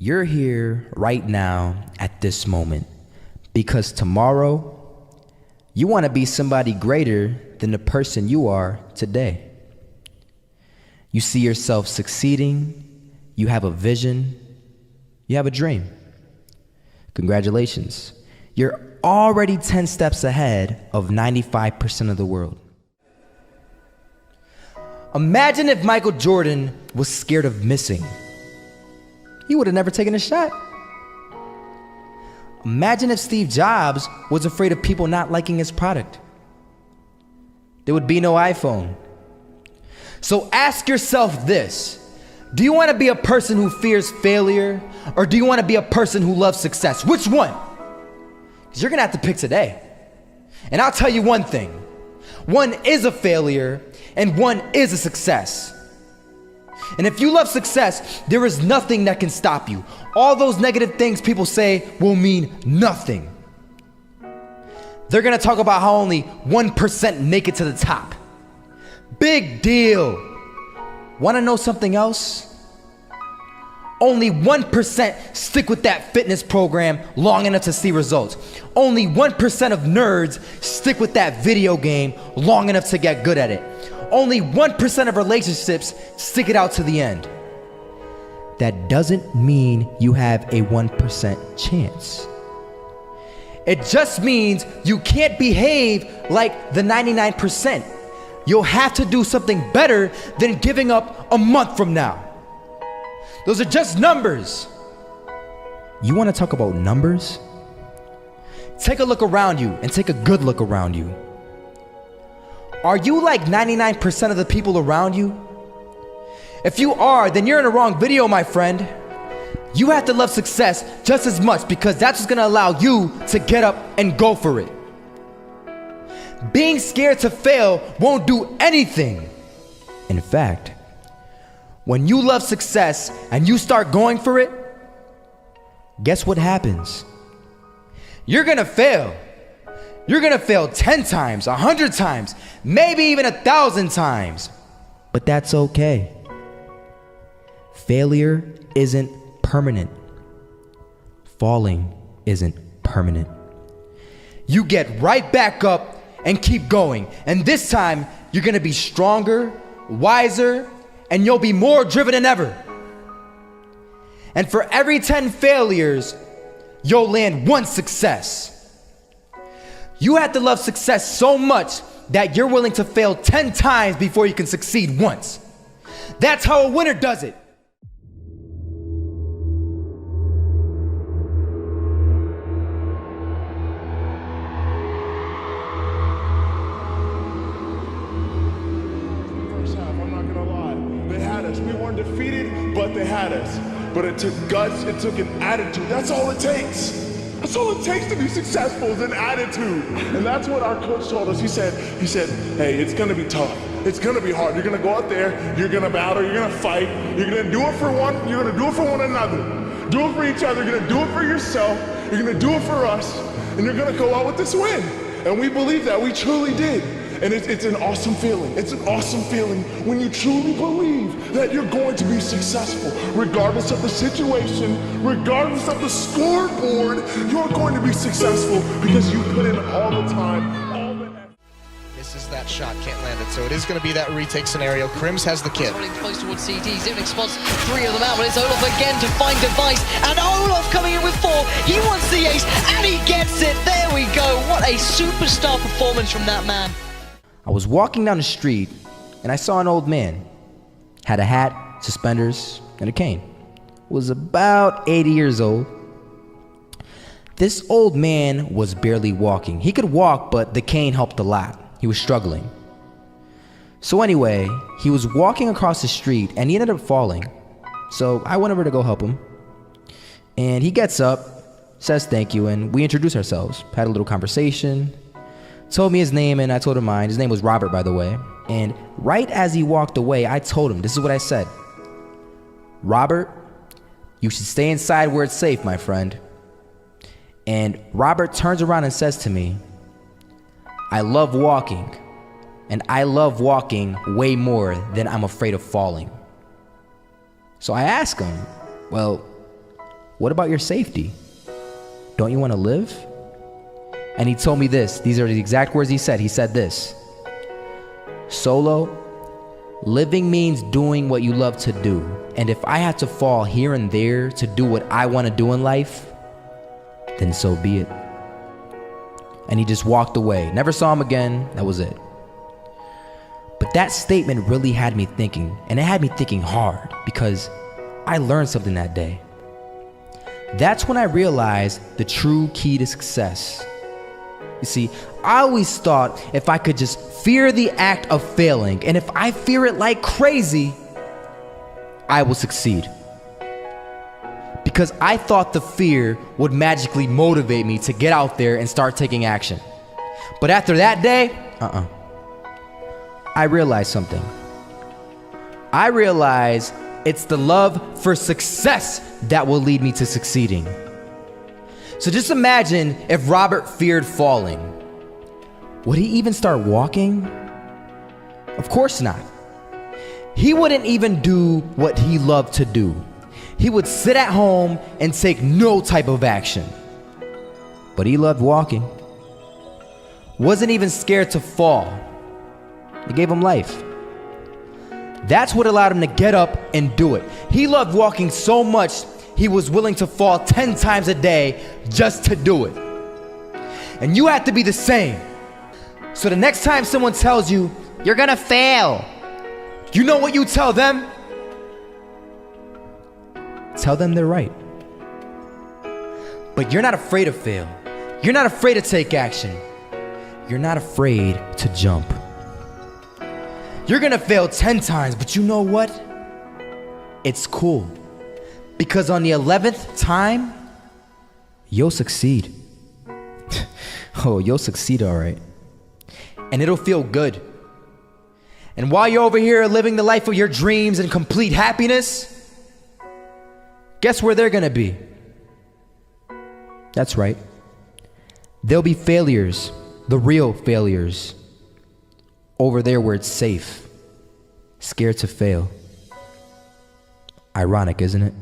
You're here right now at this moment because tomorrow you want to be somebody greater than the person you are today. You see yourself succeeding, you have a vision, you have a dream. Congratulations. You're already 10 steps ahead of 95% of the world. Imagine if Michael Jordan was scared of missing. He would have never taken a shot. Imagine if Steve Jobs was afraid of people not liking his product. There would be no iPhone. So ask yourself this: do you want to be a person who fears failure, or do you want to be a person who loves success? Which one? Because you're gonna have to pick today. And I'll tell you one thing: one is a failure and one is a success. And if you love success, there is nothing that can stop you. All those negative things people say will mean nothing. They're gonna talk about how only 1% make it to the top. Big deal. Wanna know something else? Only 1% stick with that fitness program long enough to see results. Only 1% of nerds stick with that video game long enough to get good at it. Only 1% of relationships stick it out to the end. That doesn't mean you have a 1% chance. It just means you can't behave like the 99%. You'll have to do something better than giving up a month from now. Those are just numbers. You want to talk about numbers? Take a look around you and take a good look around you. Are you like 99% of the people around you? If you are, then you're in the wrong video, my friend. You have to love success just as much because that's what's gonna allow you to get up and go for it. Being scared to fail won't do anything. In fact, when you love success and you start going for it, guess what happens? You're gonna fail. You're gonna fail 10 times, 100 times, maybe even 1,000 times. But that's okay. Failure isn't permanent. Falling isn't permanent. You get right back up and keep going. And this time, you're gonna be stronger, wiser, and you'll be more driven than ever. And for every 10 failures, you'll land one success. You have to love success so much that you're willing to fail 10 times before you can succeed once. That's how a winner does it. First half, I'm not gonna lie. They had us. We weren't defeated, but they had us. But it took guts, it took an attitude. That's all it takes. That's all it takes to be successful is an attitude. And that's what our coach told us. He said, hey, it's gonna be tough. It's gonna be hard. You're gonna go out there, you're gonna battle, you're gonna fight, you're gonna do it for one, you're gonna do it for one another. Do it for each other, you're gonna do it for yourself, you're gonna do it for us, and you're gonna go out with this win. And we believe that, we truly did. And it's an awesome feeling. It's an awesome feeling when you truly believe that you're going to be successful. Regardless of the situation, regardless of the scoreboard, you're going to be successful because you put in all the time, all the effort. Misses that shot, can't land it, so it is going to be that retake scenario. Krims has the kid. Running close towards CT, Zivnik spots 3 of them out, but it's Olof again to find Device, and Olof coming in with 4. He wants the ace, and he gets it. There we go. What a superstar performance from that man. I was walking down the street and I saw an old man. Had a hat, suspenders, and a cane. Was about 80 years old. This old man was barely walking. He could walk, but the cane helped a lot. He was struggling. So anyway, he was walking across the street and he ended up falling. So I went over to go help him. And he gets up, says thank you, and we introduced ourselves. Had a little conversation. Told me his name and I told him mine. His name was Robert, by the way. And right as he walked away, I told him, this is what I said. Robert, you should stay inside where it's safe, my friend. And Robert turns around and says to me, I love walking. And I love walking way more than I'm afraid of falling. So I ask him, well, what about your safety? Don't you want to live? And he told me this. These are the exact words he said. He said this: Solo, living means doing what you love to do. And if I had to fall here and there to do what I want to do in life, then so be it. And he just walked away. Never saw him again. That was it. But that statement really had me thinking, and it had me thinking hard, because I learned something that day. That's when I realized the true key to success. You see, I always thought if I could just fear the act of failing, and if I fear it like crazy, I will succeed. Because I thought the fear would magically motivate me to get out there and start taking action. But after that day, I realized something. I realized it's the love for success that will lead me to succeeding. So just imagine if Robert feared falling. Would he even start walking? Of course not. He wouldn't even do what he loved to do. He would sit at home and take no type of action. But he loved walking. Wasn't even scared to fall. It gave him life. That's what allowed him to get up and do it. He loved walking so much, he was willing to fall 10 times a day just to do it. And you have to be the same. So the next time someone tells you, you're gonna fail, you know what you tell them? Tell them they're right. But you're not afraid to fail. You're not afraid to take action. You're not afraid to jump. You're gonna fail 10 times, but you know what? It's cool. Because on the 11th time, you'll succeed. Oh, you'll succeed, all right. And it'll feel good. And while you're over here living the life of your dreams and complete happiness, guess where they're gonna be? That's right. They'll be failures, the real failures. Over there where it's safe, scared to fail. Ironic, isn't it?